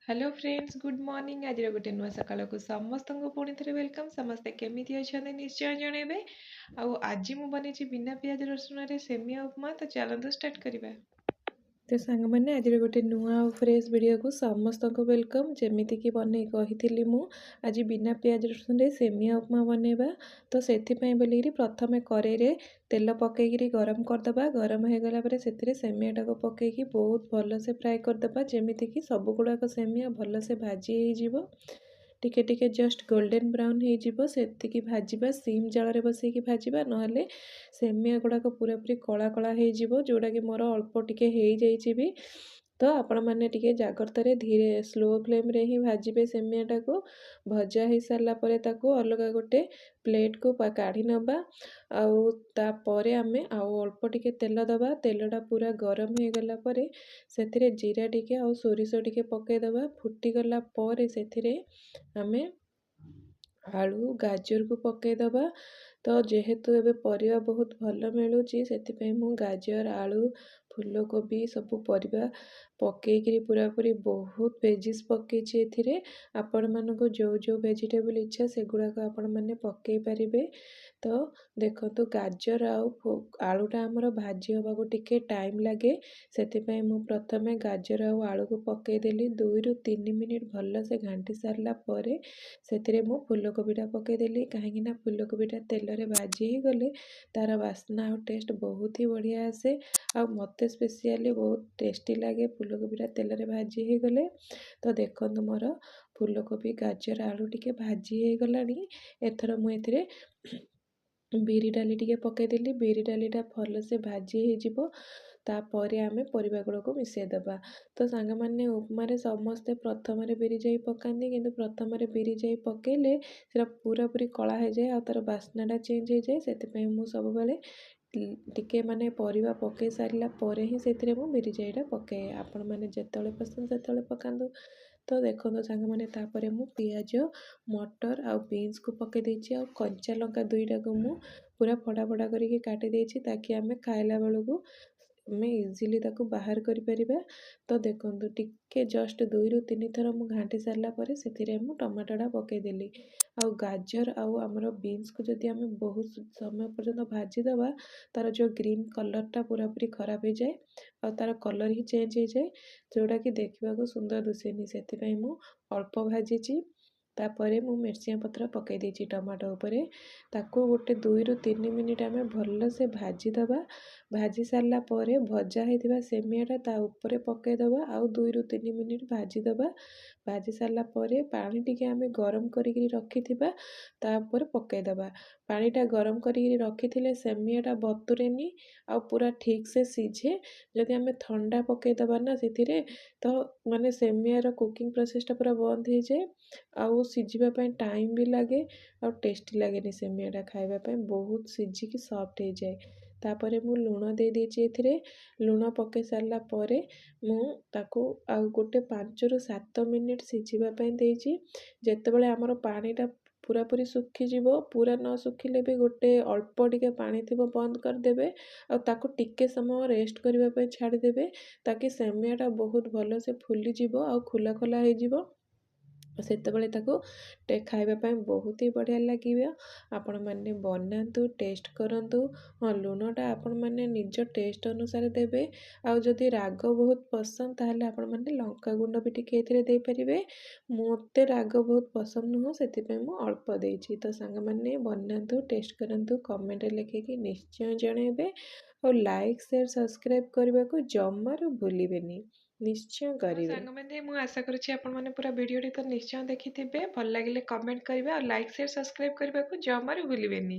Hello friends good morning आज गोटे नुआ सकाल को समस्त को पुणी थे वेलकम समस्ते केमी अच्छा निश्चय जनइबे आज मुझे बनी बिना पियाज रसुण सेमिया उपमा तो चलते स्टार्ट करवा। तो सांग मैंने आज गोटे नुआ और फ्रेश वीडियो को समस्त को वेलकम जमीती कि बन कही मु आज बिना पियाज रसुण सेमिया उपमा बनइबा। तो से बोलिकी प्रथम कड़े तेल पकईकि गरम करदे गरम हो गला से सेमिया टाक पकईकि बहुत भल से फ्राए करदे जमीती कि सब गुड़ाक सेमिया भल से भाजी हो टिके टिके जस्ट गोल्डन ब्राउन हो सेतिकी भाजवा सिम जाल बसैकी भाजवा नहले सेमिया गुड़ाक पूरा पूरी कला कला हो जोड़ा कि मोर अल्प टिके हो जाइए भी। तो आपण मैंने टिके जाग्रत धीरे स्लो फ्लेम रे ही भाजबे सेमियाटा को भजा हो सारा पर अलग गोटे प्लेट को काढ़ी नबा आउे आम अल्प टिके तेल दबा तेलटा पूरा गरम हो गला परे से जीरा टिके आ सोरिष टिके पकईदबा फुटीगला से आमे आलू गाजर को पकईदबा। तो जेहेतु एबे परिवा बहुत भल मिलूँ से मु गाजर आलू फूलकोबी सबू परिवा पकईकि पूरा पूरी बहुत वेजिस पकई आपण मानक जो जो वेजिटेबल इच्छा से गुड़ाक आपण मैंने पकई पारे। तो देखो गाजर आलूटा आमर भाजी हवा को टिके टाइम लगे से प्रथम गाजर आलू को पकईदेली 2 ରୁ 3 मिनिट भल से घाटी सारा पर से मु फूलकोबीटा पकईदेली कहीं फूलकोबीटा तेल रे भाजी ही गले तार बास्ना और टेस्ट बहुत ही बढ़िया आसे आ मते स्पेशली बहुत टेस्टी लगे फूलकोबीटा तेल रे भाजी ही गले। तो देखो मोर फूलकोबी गाजर आलू टिके भाजी हो गलानी एथर मुझे बिरी डाली टिके पकईदेली बिरी डालीटा भल से भाजी हो तापर आमे परिबा गुड़ाक मिसेदेबा। तो सांग मैंने उपमारे समस्ते प्रथम बिरी जाई पकाती किंतु प्रथम बिरी जाई पकेले से पूरा पूरी कला हो जाए आ तार बास्नाटा चेंज हो जाए से मु सब बेले टिके माने परिबा पकई सारा पर ही से बिरी जाईटा पकाए आपण मैंने जिते पसंद से पकातु। तो देखो सांग मैंने तापर मु पियाज मटर आ बीन्स को पकई देछि आ कंचा लंका दुईटा को मु पूरा फड़ा फड़ा करके काटी देछि ताकि आमे खाइला बेलू आमे इजिली ताको बाहर करि परिबा। तो देखो टिके जस्ट 2 ରୁ 3 थर मु घाटी सारा पर से मु टमाटोटा पकईदेली आ गाजर आमर बीन्स को जदि आमे बहुत समय पर्यंत भाजीदबा तार जो ग्रीन कलरटा पूरा पूरी खराब हो जाए आ तार कलर ही चेंज हो जाए जोड़ा कि देखा सुंदर दुसेनी से मु अल्प भाजी तापर मु मिर्चिया पत्र पकई देछि टमाटो उपरे ताको गोटे 2 ରୁ 3 मिनिट आमे भल से भाजीदबा भाजी सारा पर भजा होता सेमियाटा ता उपरे पकईदबा आउ 2 ରୁ 3 मिनिट भाजीदबा भाजी सारा पर पानी टिके आमे गरम करिकी रखिथिबा तापर पकईदबा पानीटा गरम करिकी रखिथिले सेमियाटा बतुरेनी आ पूरा ठीक से सीझे जदि आमे ठंडा पकईदबा ना से तो माने सेमियार कुकिंग प्रोसेसटा पूरा बंद हो जाए आउ सीझा टाइम भी लगे और टेस्टी लगे सेमियाटा खाइबा बहुत सीझिकी सॉफ्ट हो जाए। तापर मु लुण दे देछि एथिरे लुण पकई सारा पर मु ताको आ गोटे 5 ରୁ 7 मिनिट सीझिबा देछि जेतेबेले आमर पानीटा पूरा पूरी सुखीजिव पूरा न सुखिले भी गोटे अल्प टिके पानी थी बंद करदेवे और ताको टिके समय रेस्ट करने छाड़देवे ताकि सेमियाटा बहुत भल से फुलीजिव आ खुला खुला हो सेतेबेले ताको खाइबा बहुत ही बढ़िया लगे। आपण मैंने बनातु टेस्ट करंतु हाँ लुणटा आपण मैंने निज टेस्ट अनुसार देवे आउ जदि राग बहुत पसंद ताहले आपण मैंने लंका गुंड भी टिके एथिरे दे परिबे मते राग बहुत पसंद नुह से मु अल्प देछि। तो सांग मैंने बनातु टेस्ट करंतु कमेंट लिखिकी निश्चय जनइबे और लाइक शेयर सब्सक्राइब करने को जमारू भूलिबेनी निश्चय करेंगे। सांग मैंने मु आशा करुच्ची आपण मैंने पूरा वीडियोटी तो निश्चय देखिथिबे भल लगिले कमेंट करिवे और लाइक शेयर सब्सक्राइब करने को जमारू भूलिबेनी।